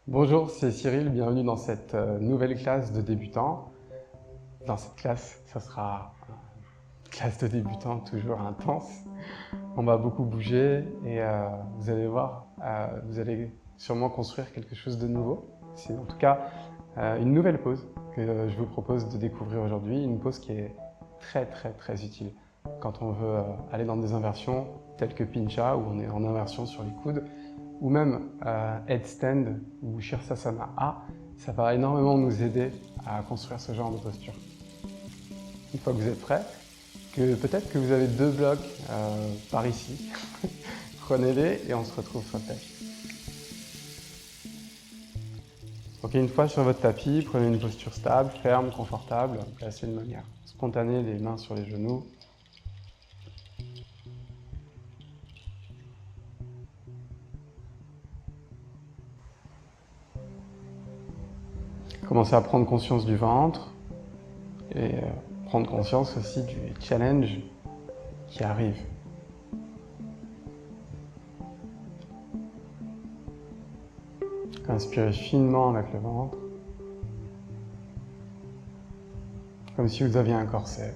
Bonjour, c'est Cyril, bienvenue dans cette nouvelle classe de débutants. Dans cette classe, ça sera une classe de débutants toujours intense. On va beaucoup bouger et vous allez voir, vous allez sûrement construire quelque chose de nouveau. C'est en tout cas une nouvelle pose que je vous propose de découvrir aujourd'hui, une pose qui est très utile quand on veut aller dans des inversions telles que Pincha, où on est en inversion sur les coudes, ou même Headstand ou Shirsasana A. Ça va énormément nous aider à construire ce genre de posture. Une fois que vous êtes prêts, que peut-être que vous avez 2 blocs par ici, prenez-les et on se retrouve sur le tapis. Ok, une fois sur votre tapis, prenez une posture stable, ferme, confortable, placez de manière spontanée les mains sur les genoux. Commencez à prendre conscience du ventre et prendre conscience aussi du challenge qui arrive. Inspirez finement avec le ventre, comme si vous aviez un corset.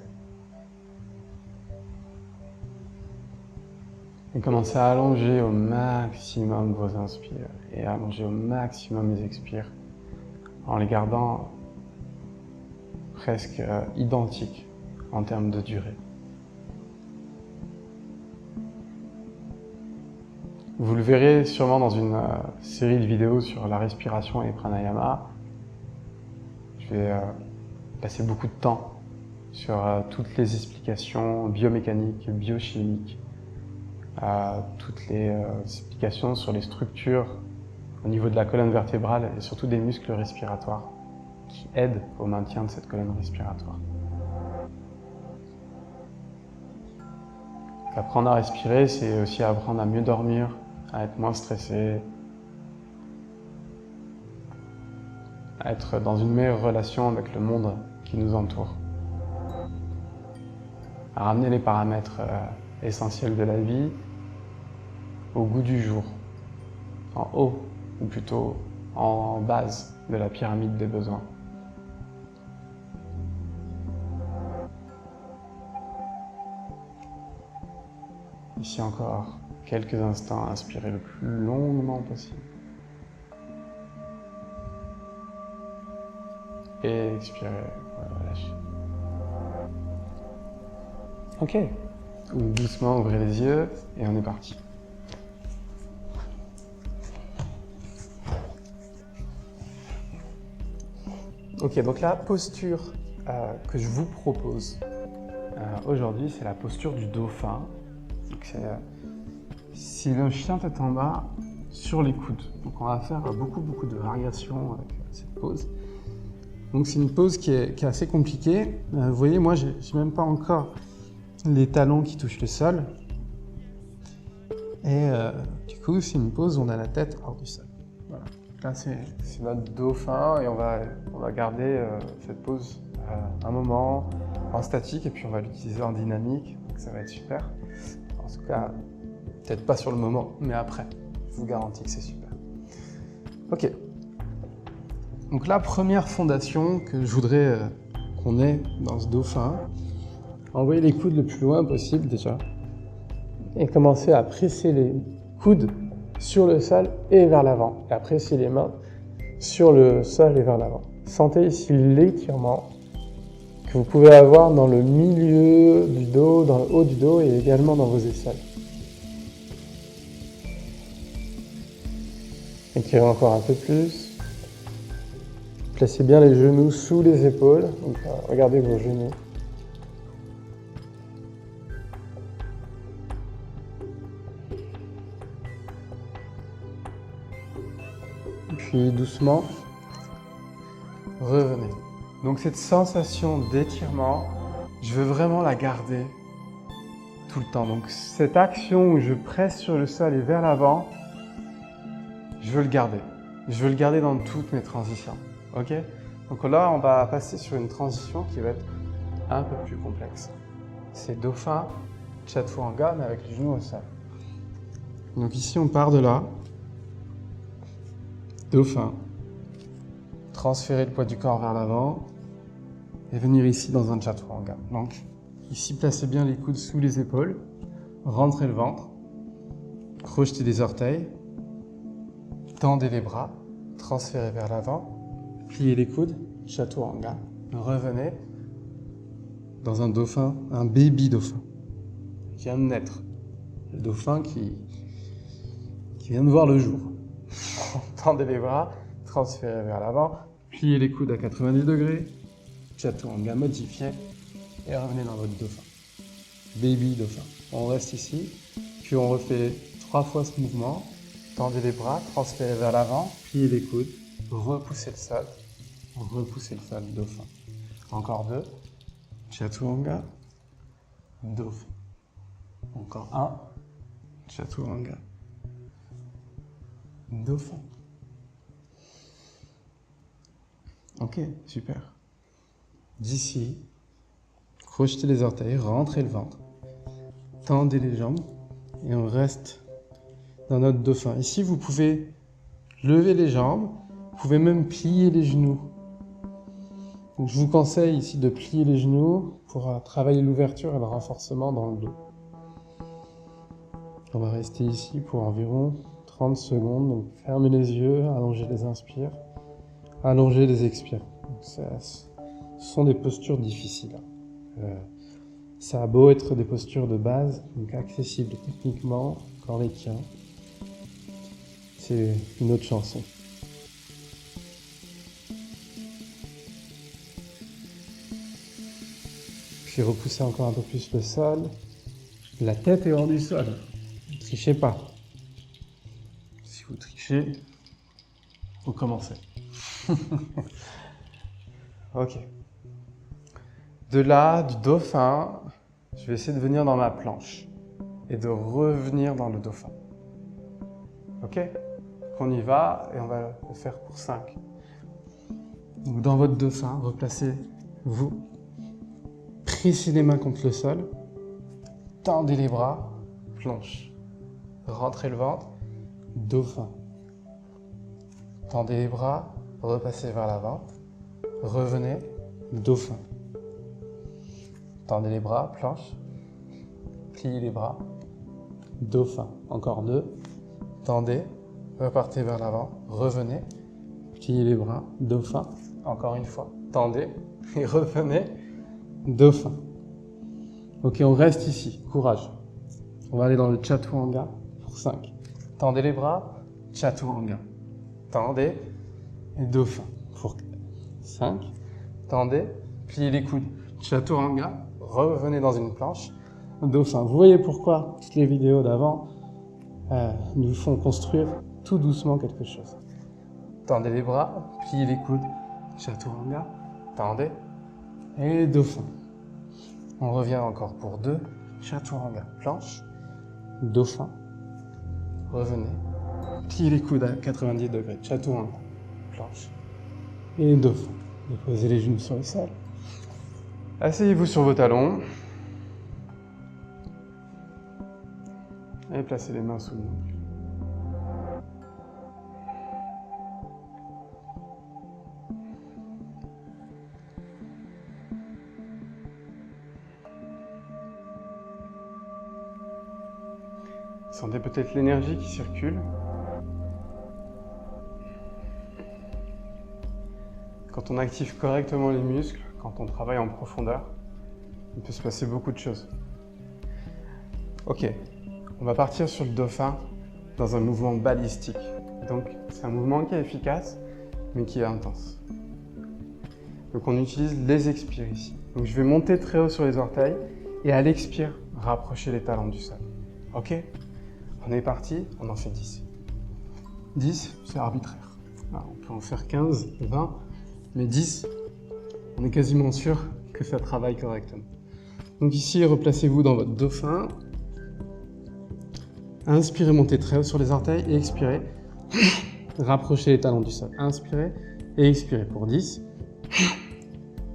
Et commencez à allonger au maximum vos inspires et à allonger au maximum les expires en les gardant presque identiques en termes de durée. Vous le verrez sûrement dans une série de vidéos sur la respiration et pranayama. Je vais passer beaucoup de temps sur toutes les explications biomécaniques, biochimiques, toutes les explications sur les structures au niveau de la colonne vertébrale et surtout des muscles respiratoires qui aident au maintien de cette colonne respiratoire. Apprendre à respirer, c'est aussi apprendre à mieux dormir, à être moins stressé, à être dans une meilleure relation avec le monde qui nous entoure, à ramener les paramètres essentiels de la vie au goût du jour, en haut, ou plutôt en base de la pyramide des besoins. Ici encore, quelques instants, inspirez le plus longuement possible. Et expirez, relâchez. Ok, doucement ouvrez les yeux et on est parti. Ok, donc la posture que je vous propose aujourd'hui, c'est la posture du dauphin. Si le chien tête en bas sur les coudes. Donc on va faire beaucoup de variations avec cette pose. Donc c'est une pose qui est assez compliquée. Vous voyez, moi j'ai même pas encore les talons qui touchent le sol. Et du coup, c'est une pose où on a la tête hors du sol. Voilà. Là, c'est notre dauphin et on va garder cette pose un moment en statique et puis on va l'utiliser en dynamique. Donc ça va être super. En tout cas, peut-être pas sur le moment, mais après. Je vous garantis que c'est super. Ok. Donc la première fondation que je voudrais qu'on ait dans ce dauphin, envoyer les coudes le plus loin possible déjà. Et commencer à presser les coudes sur le sol et vers l'avant. Et à presser les mains sur le sol et vers l'avant. Sentez ici l'étirement que vous pouvez avoir dans le milieu du dos, dans le haut du dos et également dans vos aisselles. Étirez encore un peu plus. Placez bien les genoux sous les épaules. Donc, regardez vos genoux. Puis doucement, revenez. Donc cette sensation d'étirement, je veux vraiment la garder tout le temps. Donc cette action où je presse sur le sol et vers l'avant, je veux le garder. Je veux le garder dans toutes mes transitions. Ok ? Donc là, on va passer sur une transition qui va être un peu plus complexe. C'est dauphin, chaturanga, mais avec les genoux au sol. Donc ici, on part de là. Dauphin. Transférer le poids du corps vers l'avant et venir ici dans un chaturanga. Donc, ici, placez bien les coudes sous les épaules, rentrez le ventre, crochetez les orteils, tendez les bras, transférez vers l'avant, pliez les coudes, chaturanga. Revenez dans un dauphin, un baby dauphin qui vient de naître. Le dauphin qui vient de voir le jour. Tendez les bras, transférez vers l'avant, pliez les coudes à 90 degrés, chaturanga modifié et revenez dans votre dauphin. Baby dauphin. On reste ici, puis on refait 3 fois ce mouvement. Tendez les bras, transférez vers l'avant, pliez les coudes, repoussez le sol, dauphin. Encore 2, chaturanga, dauphin. Encore 1, chaturanga, dauphin. Ok, super. D'ici, crochetez les orteils, rentrez le ventre, tendez les jambes et on reste dans notre dauphin. Ici, vous pouvez lever les jambes, vous pouvez même plier les genoux. Donc, je vous conseille ici de plier les genoux pour travailler l'ouverture et le renforcement dans le dos. On va rester ici pour environ 30 secondes. Donc, fermez les yeux, allongez les inspires, allongez les expires. Donc, ce sont des postures difficiles. Ça a beau être des postures de base, donc accessibles techniquement, corps les tiens. C'est une autre chanson. Puis repoussez encore un peu plus le sol. La tête est hors du sol. Ne trichez pas. Si vous trichez, vous commencez. Ok. De là, du dauphin, je vais essayer de venir dans ma planche et de revenir dans le dauphin. Ok? On y va et on va le faire pour 5. Donc dans votre dauphin, replacez-vous. Pressez les mains contre le sol. Tendez les bras. Planche. Rentrez le ventre. Dauphin. Tendez les bras. Repassez vers l'avant. Revenez. Dauphin. Tendez les bras. Planche. Pliez les bras. Dauphin. Encore 2. Tendez. Repartez vers l'avant. Revenez. Pliez les bras. Dauphin. Encore une fois. Tendez. Et revenez. Dauphin. Ok, on reste ici. Courage. On va aller dans le chaturanga pour 5. Tendez les bras. Chaturanga. Tendez. Et dauphin pour 5. Tendez. Pliez les coudes. Chaturanga. Revenez dans une planche. Dauphin. Vous voyez pourquoi toutes les vidéos d'avant nous font construire tout doucement quelque chose. Tendez les bras. Pliez les coudes. Chaturanga. Tendez. Et dauphin. On revient encore pour 2. Chaturanga. Planche. Dauphin. Revenez. Pliez les coudes à 90 degrés. Chaturanga. Planche. Et dauphin. Déposez les genoux sur le sol. Asseyez-vous sur vos talons. Et placez les mains sous le nombril. Sentez peut-être l'énergie qui circule. Quand on active correctement les muscles, quand on travaille en profondeur, il peut se passer beaucoup de choses. Ok, on va partir sur le dauphin dans un mouvement balistique. Donc c'est un mouvement qui est efficace, mais qui est intense. Donc on utilise les expires ici. Donc je vais monter très haut sur les orteils et à l'expire, rapprocher les talons du sol. Ok? On est parti, on en fait 10. 10, c'est arbitraire. Alors, on peut en faire 15, 20, mais 10, on est quasiment sûr que ça travaille correctement. Donc ici, replacez-vous dans votre dauphin. Inspirez, montez très haut sur les orteils et expirez. Rapprochez les talons du sol. Inspirez et expirez pour 10,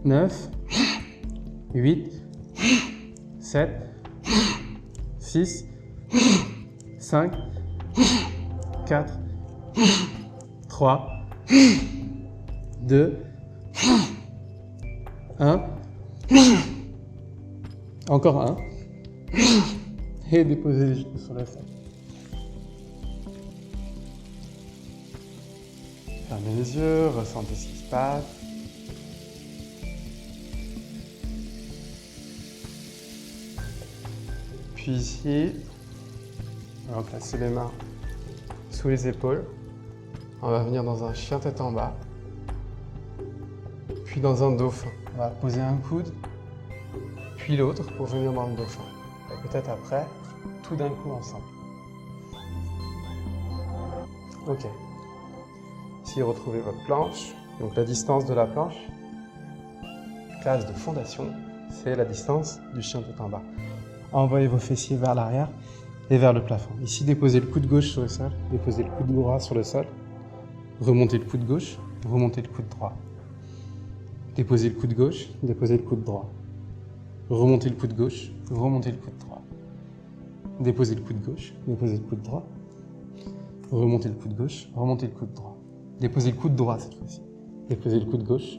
9, 8, 7, 6, 5, 4, 3, 3, 2, 1. Encore un. Et déposez les genoux sur le sol. Fermez les yeux, ressentez ce qui se passe. Puis ici, on va placer les mains sous les épaules. On va venir dans un chien tête en bas. Puis dans un dauphin. On va poser un coude, puis l'autre pour venir dans le dauphin. Et peut-être après, tout d'un coup ensemble. Ok. Ici, retrouvez votre planche. Donc la distance de la planche, classe de fondation, c'est la distance du chien tête en bas. Envoyez vos fessiers vers l'arrière et vers le plafond. Ici, déposez le coude gauche sur le sol, déposez le coude droit sur le sol, remontez le coude gauche, remontez le coude droit. Déposez le coude gauche, déposez le coude droit. Remontez le coude gauche, remontez le coude droit. Déposez le coude gauche, déposez le coude droit. Remontez le coude gauche, remontez le coude droit. Déposez le coude droit cette fois-ci. Déposez le coude gauche,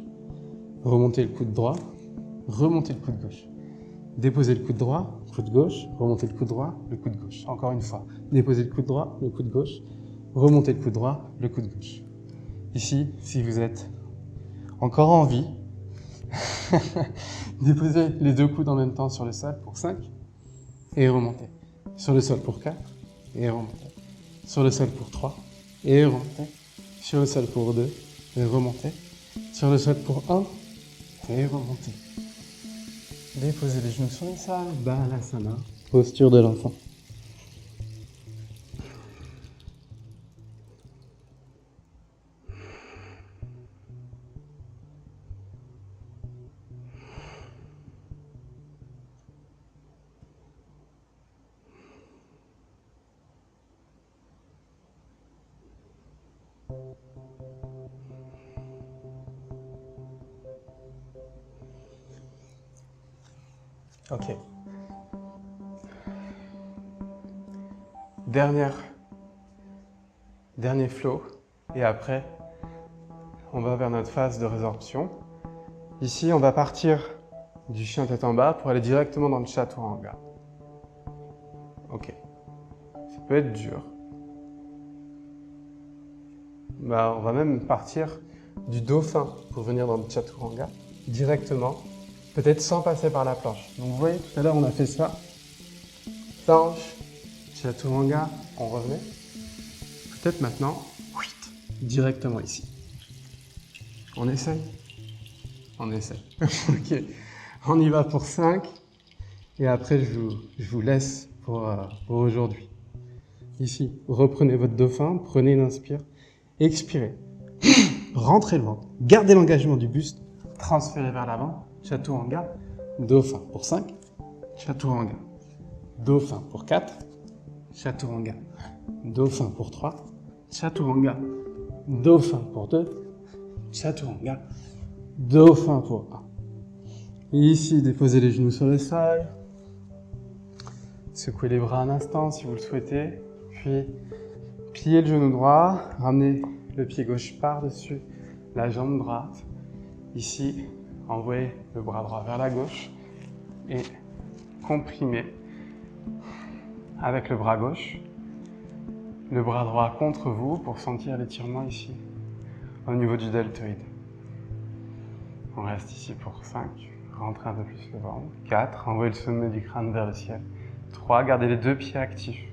remontez le coude droit, remontez le coude gauche. Déposez le coude droit, coude gauche, remontez le coude droit, le coude gauche. Encore une fois. Déposez le coude droit, le coude gauche, remontez le coude droit, le coude gauche. Ici, si vous êtes encore en vie, déposez les deux coudes en même temps sur le sol pour 5 et remontez. Sur le sol pour 4 et remontez. Sur le sol pour 3 et remontez. Sur le sol pour 2 et remontez. Sur le sol pour 1 et remontez. Déposez les genoux sur le sol, Balasana, posture de l'enfant. Ok. Dernier flow. Et après, on va vers notre phase de résorption. Ici, on va partir du chien tête en bas pour aller directement dans le chaturanga. Ok. Ça peut être dur. On va même partir du dauphin pour venir dans le chaturanga directement. Peut-être sans passer par la planche. Donc vous voyez, tout à l'heure on a fait ça. Planche, chaturanga, on revenait. Peut-être maintenant, directement ici. On essaye? On essaye. Ok. On y va pour 5. Et après, je vous laisse pour aujourd'hui. Ici, reprenez votre dauphin, prenez une inspire, expirez. Rentrez le ventre. Gardez l'engagement du buste. Transférez vers l'avant. Chaturanga, dauphin pour 5, chaturanga, dauphin pour 4, chaturanga, dauphin pour 3, chaturanga, dauphin pour 2, chaturanga, dauphin pour 1. Ici, déposez les genoux sur le sol, secouez les bras un instant si vous le souhaitez, puis pliez le genou droit, ramenez le pied gauche par-dessus la jambe droite. Ici, envoyez le bras droit vers la gauche et comprimez avec le bras gauche, le bras droit contre vous pour sentir l'étirement ici, au niveau du deltoïde. On reste ici pour 5, rentrez un peu plus le ventre. 4, envoyez le sommet du crâne vers le ciel. 3, gardez les deux pieds actifs.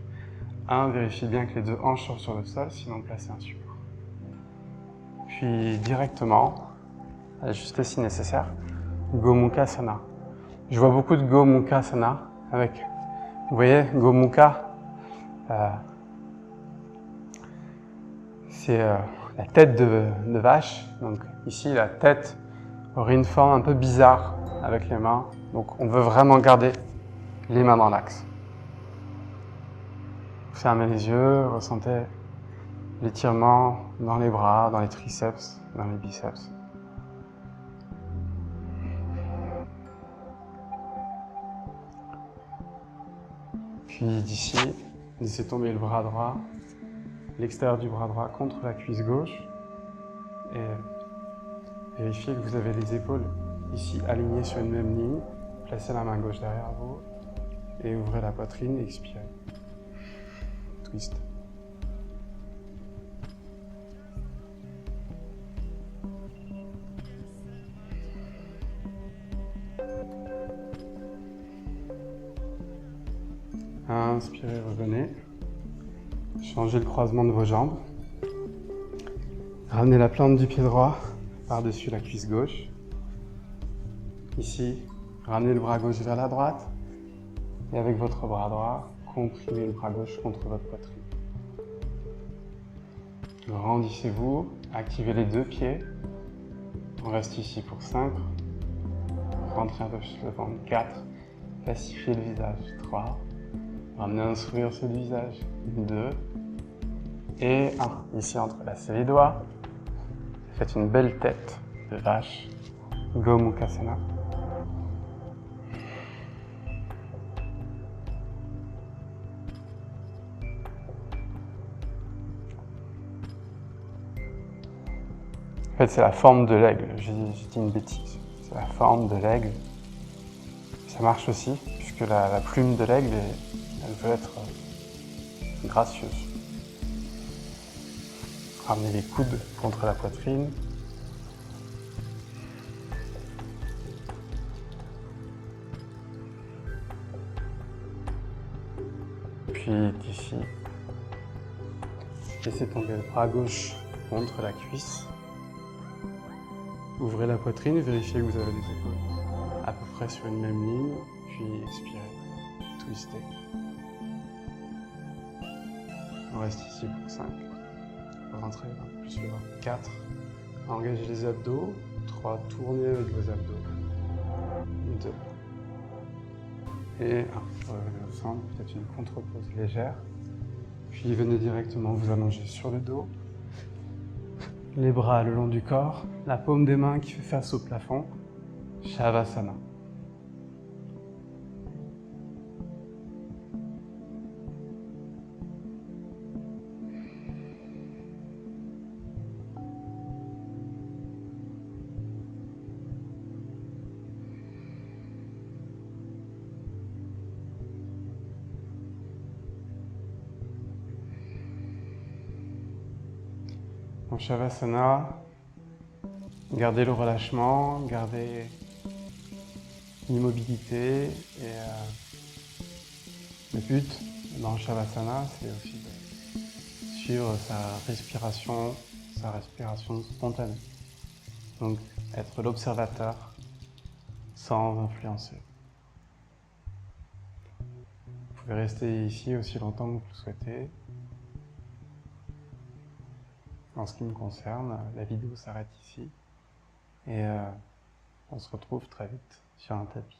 1, vérifiez bien que les deux hanches sont sur le sol, sinon placez un support. Puis directement, ajustez si nécessaire, Gomukhasana. Je vois beaucoup de Gomukhasana avec, vous voyez, Gomukha, c'est la tête de vache. Donc ici, la tête aurait une forme un peu bizarre avec les mains. Donc on veut vraiment garder les mains dans l'axe. Fermez les yeux, ressentez l'étirement dans les bras, dans les triceps, dans les biceps. Puis d'ici, laissez tomber le bras droit, l'extérieur du bras droit contre la cuisse gauche. et vérifiez que vous avez les épaules ici alignées sur une même ligne. Placez la main gauche derrière vous et ouvrez la poitrine et expirez. Twist. Inspirez, revenez. Changez le croisement de vos jambes. Ramenez la plante du pied droit par-dessus la cuisse gauche. Ici, ramenez le bras gauche vers la droite. Et avec votre bras droit, comprimez le bras gauche contre votre poitrine. Grandissez-vous, activez les deux pieds. On reste ici pour 5. Rentrez un peu plus le ventre. 4. Pacifiez le visage. 3. Ramenez un sourire sur le visage. 2. Et 1. Ici, entrelacez les doigts. Faites une belle tête de vache. Gomukhasana. En fait, c'est la forme de l'aigle. J'ai dit une bêtise. C'est la forme de l'aigle. Ça marche aussi, puisque la plume de l'aigle, elle veut être gracieuse. Ramenez les coudes contre la poitrine. Puis d'ici, laissez tomber le bras gauche contre la cuisse. Ouvrez la poitrine et vérifiez que vous avez les épaules à peu près sur une même ligne, puis expirez, twistez. On reste ici pour 5. Rentrez un peu plus le ventre. 4. Engagez les abdos. 3. Tournez avec vos abdos. 2. Et 1. Revenez au centre, peut-être une contre-pose légère. Puis venez directement vous allonger sur le dos. Les bras le long du corps, la paume des mains qui fait face au plafond, Shavasana. En Shavasana, gardez le relâchement, gardez l'immobilité et le but dans Shavasana, c'est aussi de suivre sa respiration spontanée. Donc être l'observateur sans influencer. Vous pouvez rester ici aussi longtemps que vous le souhaitez. En ce qui me concerne, la vidéo s'arrête ici et on se retrouve très vite sur un tapis.